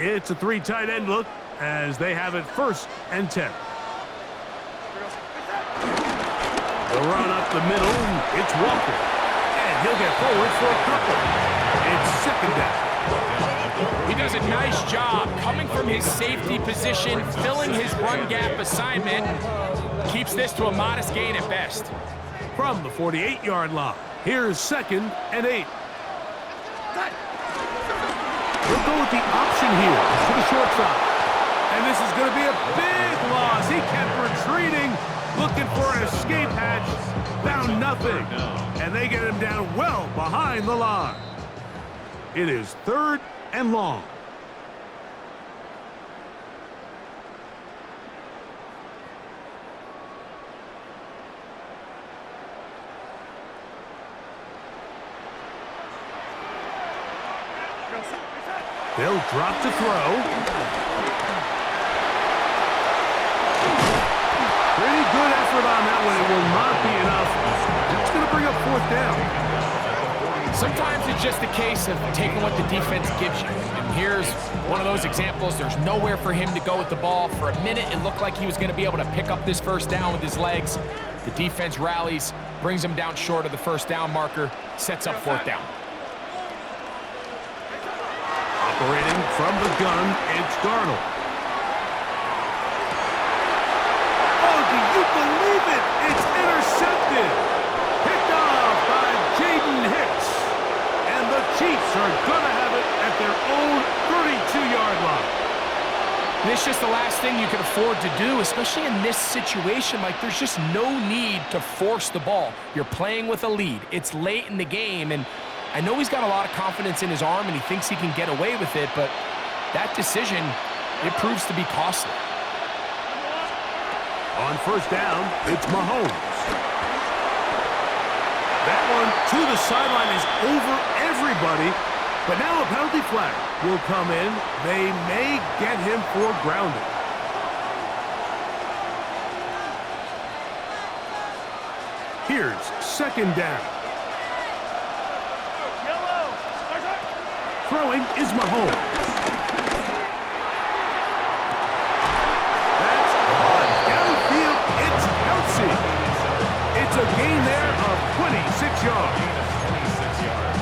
It's a 3 tight end look as they have it 1st and 10. The run up the middle, it's Walker. And he'll get forward for a couple. It's 2nd down. He does a nice job coming from his safety position, filling his run gap assignment. Keeps this to a modest gain at best. From the 48-yard line, here's 2nd and 8. We'll go with the option here to the short side. And this is going to be a big loss. He kept retreating, looking for an escape hatch. Found nothing. And they get him down well behind the line. It is 3rd and long. They'll drop to throw. Pretty good effort on that one. It will not be enough. That's going to bring up 4th down. Sometimes it's just a case of taking what the defense gives you. And here's one of those examples. There's nowhere for him to go with the ball. For a minute, it looked like he was going to be able to pick up this 1st down with his legs. The defense rallies, brings him down short of the 1st down marker, sets up 4th down. Operating from the gun, it's Darnold. Oh, do you believe it? It's intercepted. Picked off by Jaden Hicks. And the Chiefs are going to have it at their own 32-yard line. And it's just the last thing you can afford to do, especially in this situation. Like, there's just no need to force the ball. You're playing with a lead. It's late in the game, and I know he's got a lot of confidence in his arm and he thinks he can get away with it, but that decision, it proves to be costly. On 1st down, it's Mahomes. That one to the sideline is over everybody, but now a penalty flag will come in. They may get him for grounding. Here's 2nd down. Throwing is Mahomes. That's caught downfield. It's Kelsey. It's a gain there of 26 yards.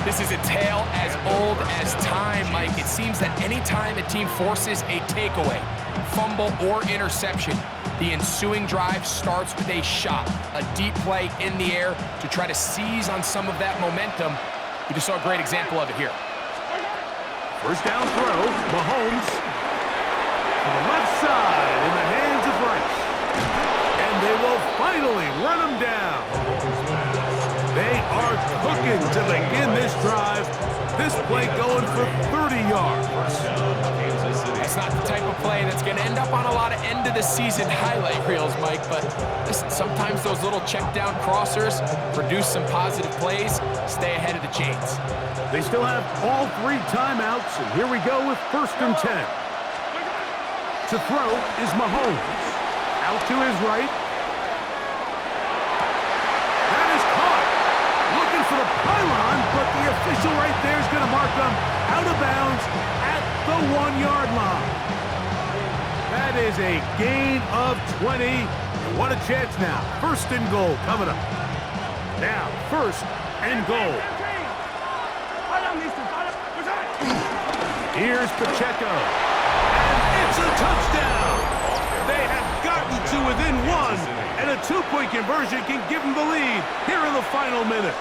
This is a tale as old as time, Mike. It seems that any time a team forces a takeaway, fumble, or interception, the ensuing drive starts with a shot, a deep play in the air to try to seize on some of that momentum. We just saw a great example of it here. 1st down throw, Mahomes to the left side in the hands of Rice. And they will finally run him down. They are cooking to begin this drive. This play going for 30 yards. It's not the type of play that's going to end up on a lot of end-of-the-season highlight reels, Mike, but listen, sometimes those little check-down crossers produce some positive plays, stay ahead of the chains. They still have all 3 timeouts, and here we go with 1st and 10. To throw is Mahomes. Out to his right. That is caught. Looking for the pylon, but the official right there is going to mark them out of bounds at the 1-yard line. That is a gain of 20. And what a chance now. 1st and goal coming up. Now, 1st and goal. Here's Pacheco, and it's a touchdown. They have gotten to within 1, and a 2-point conversion can give them the lead here in the final minute.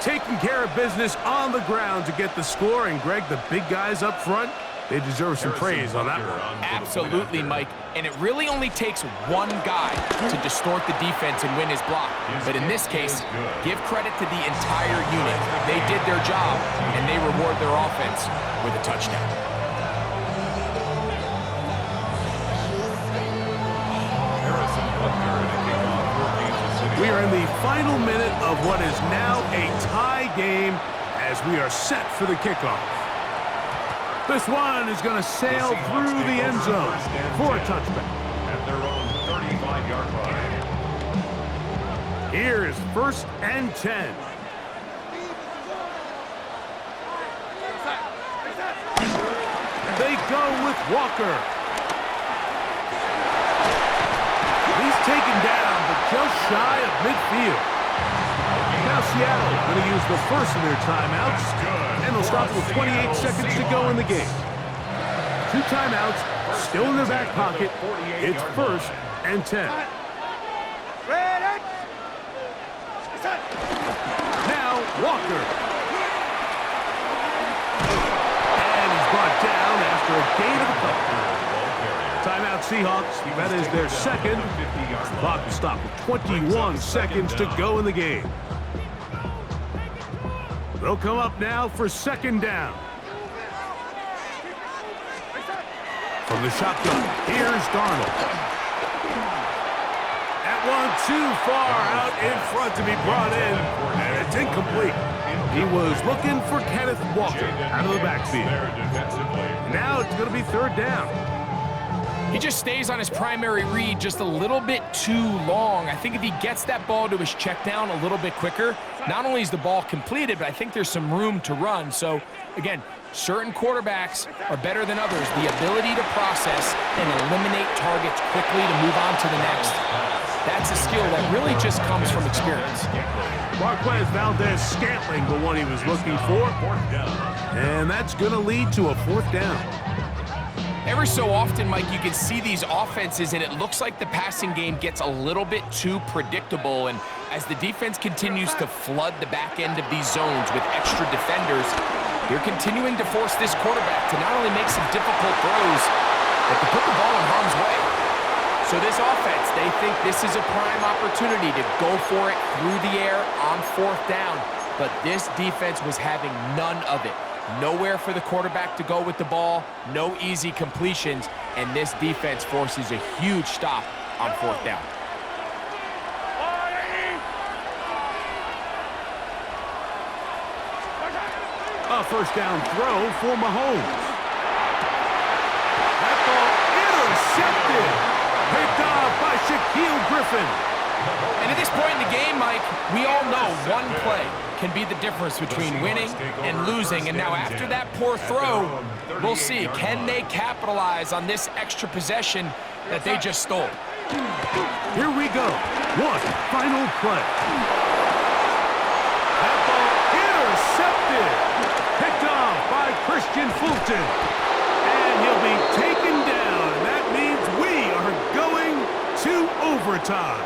Taking care of business on the ground to get the score, and Greg, the big guys up front, they deserve some praise on that one. Absolutely, Mike. And it really only takes one guy to distort the defense and win his block. But in this case, give credit to the entire unit. They did their job, and they reward their offense with a touchdown. We are in the final minute of what is now a tie game as we are set for the kickoff. This one is going to sail through the end zone for a touchback. At their own 35-yard line. Here is 1st and 10. They go with Walker. He's taken down, but just shy of midfield. Now Seattle going to use the first of their timeouts, and they'll stop with 28 seconds to go in the game. 2 timeouts, still in their back pocket. It's 1st and 10. Now Walker. And he's brought down after a gain of a couple. Timeout Seahawks. That is their second. The clock will stop with 21 seconds to go in the game. They'll come up now for 2nd down. From the shotgun, here's Darnold. That one too far out in front to be brought in, and it's incomplete. He was looking for Kenneth Walker out of the backfield. Now it's going to be 3rd down. He just stays on his primary read just a little bit too long. I think if he gets that ball to his check down a little bit quicker, not only is the ball completed, but I think there's some room to run. So, again, certain quarterbacks are better than others. The ability to process and eliminate targets quickly to move on to the next. That's a skill that really just comes from experience. Marquez Valdez-Scantling, the one he was looking for. And that's going to lead to a 4th down. Every so often, Mike, you can see these offenses, and it looks like the passing game gets a little bit too predictable. And as the defense continues to flood the back end of these zones with extra defenders, they're continuing to force this quarterback to not only make some difficult throws, but to put the ball in harm's way. So this offense, they think this is a prime opportunity to go for it through the air on 4th down. But this defense was having none of it. Nowhere for the quarterback to go with the ball, no easy completions, and this defense forces a huge stop on 4th down. A 1st down throw for Mahomes. That ball intercepted. Picked off by Shaquille Griffin. And at this point in the game, Mike, we all know one play can be the difference between winning and losing. And now after that poor throw, we'll see. Can they capitalize on this extra possession that they just stole? Here we go. One final play. That ball intercepted. Picked off by Christian Fulton. And he'll be taken down. And that means we are going to overtime.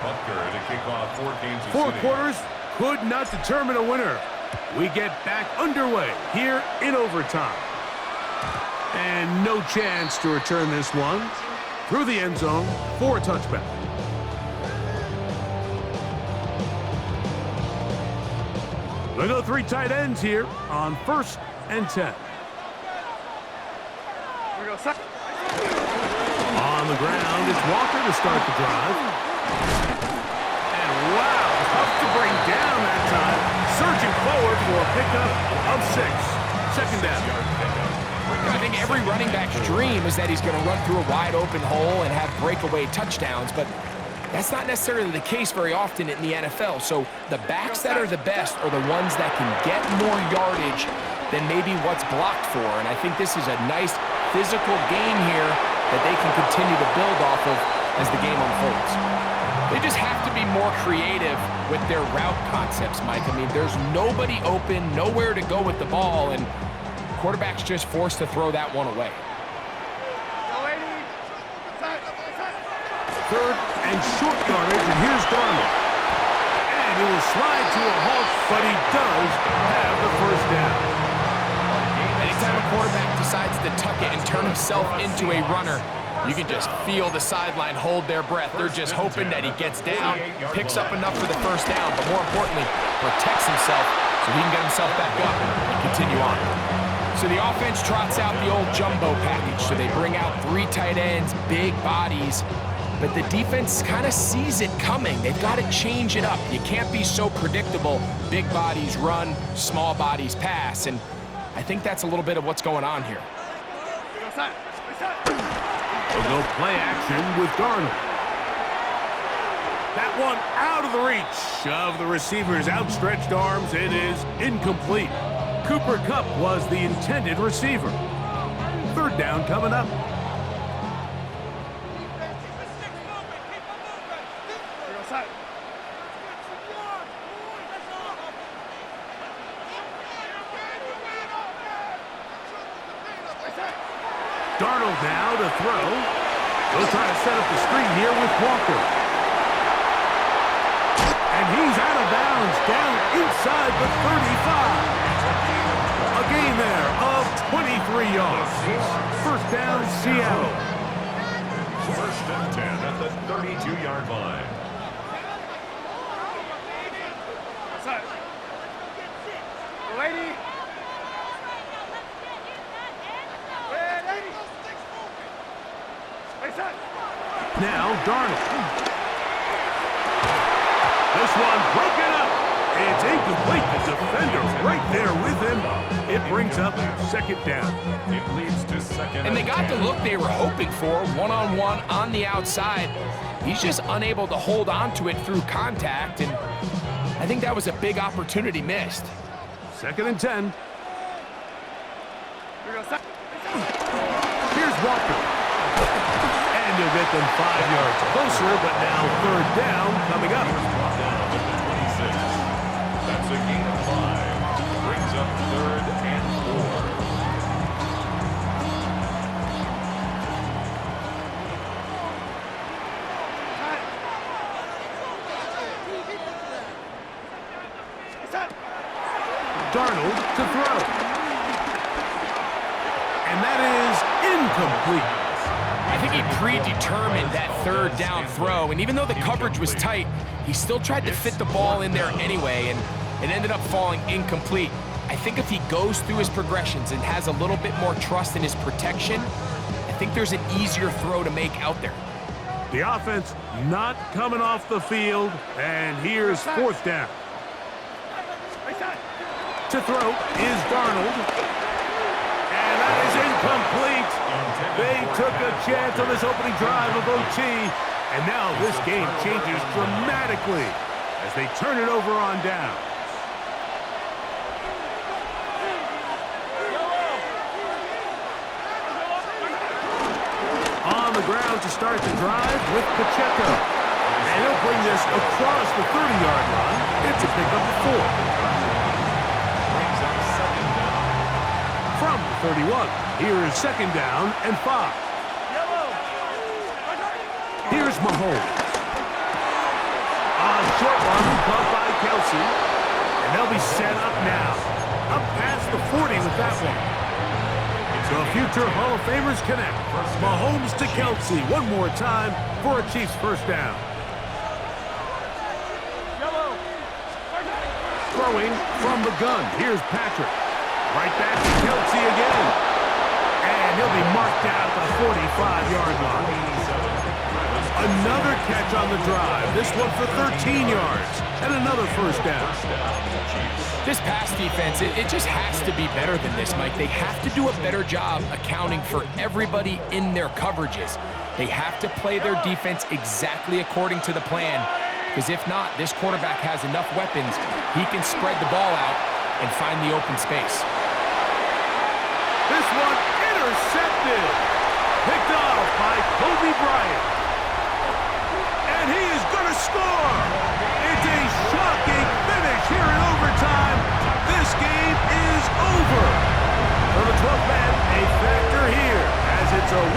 Butker to kick off 4 games. 4 quarters could not determine a winner. We get back underway here in overtime. And no chance to return this one through the end zone for a touchback. They go 3 tight ends here on 1st and 10. On the ground, it's Walker to start the drive. And wow, tough to bring down that time. Surging forward for a pickup of 6. 2nd down. I think every running back's dream is that he's going to run through a wide open hole and have breakaway touchdowns, but that's not necessarily the case very often in the NFL. So the backs that are the best are the ones that can get more yardage than maybe what's blocked for. And I think this is a nice physical game here that they can continue to build off of as the game unfolds. They just have to be more creative with their route concepts, Mike. I mean, there's nobody open, nowhere to go with the ball, and quarterback's just forced to throw that one away. 3rd and short yardage, and here's Darnold. And he will slide to a halt, but he does have the 1st down. And he anytime a quarterback decides to tuck it and turn himself into a runner, you can just feel the sideline hold their breath. They're just hoping that he gets down, picks up enough for the first down, but more importantly, protects himself so he can get himself back up and continue on. So the offense trots out the old jumbo package. So they bring out 3 tight ends, big bodies, but the defense kind of sees it coming. They've got to change it up. You can't be so predictable. Big bodies run, small bodies pass, and I think that's a little bit of what's going on here. They'll go play action with Darnold. That one out of the reach of the receiver's outstretched arms. It is incomplete. Cooper Kupp was the intended receiver. 3rd down coming up. Darnold now to throw. They'll try to set up the screen here with Walker. And he's out of bounds, down inside the 35. A gain there of 23 yards. 1st down, Seattle. 1st and 10 at the 32-yard line. Now Darnold. This one broken up. It's incomplete. The defender right there with him. It brings up 2nd down. It leads to 2nd And they got the look they were hoping for, one-on-one on the outside. He's just unable to hold on to it through contact, and I think that was a big opportunity missed. 2nd and 10. Here's Walker. And he'll get them 5 yards closer, but now 3rd down coming up. Brought down at the 26. That's a gain of 5. Brings up 3rd and 4. Darnold to throw. And that is incomplete. I think he predetermined that 3rd down throw, and even though the coverage was tight, he still tried to fit the ball in there anyway, and it ended up falling incomplete. I think if he goes through his progressions and has a little bit more trust in his protection, I think there's an easier throw to make out there. The offense not coming off the field, and here's 4th down. To throw is Darnold. And that is incomplete. They took a chance on this opening drive of OT, and now this game changes dramatically as they turn it over on down. On the ground to start the drive with Pacheco. And he'll bring this across the 30-yard line. It's a pickup of 4. From the 31, here is 2nd down and 5. Here's Mahomes. A short one caught by Kelsey. And they'll be set up now. Up past the 40 with that one. So future Hall of Famers connect. Mahomes to Kelsey one more time for a Chiefs 1st down. Throwing from the gun. Here's Patrick. Right back to Kelsey again. And he'll be marked out at the 45-yard line. Another catch on the drive. This one for 13 yards. And another 1st down. This pass defense, it just has to be better than this, Mike. They have to do a better job accounting for everybody in their coverages. They have to play their defense exactly according to the plan, because if not, this quarterback has enough weapons. He can spread the ball out and find the open space. This one intercepted. Picked off by Kobe Bryant. And he is going to score. It's a shocking finish here in overtime. This game is over. For the 12th man, a factor here as it's a win.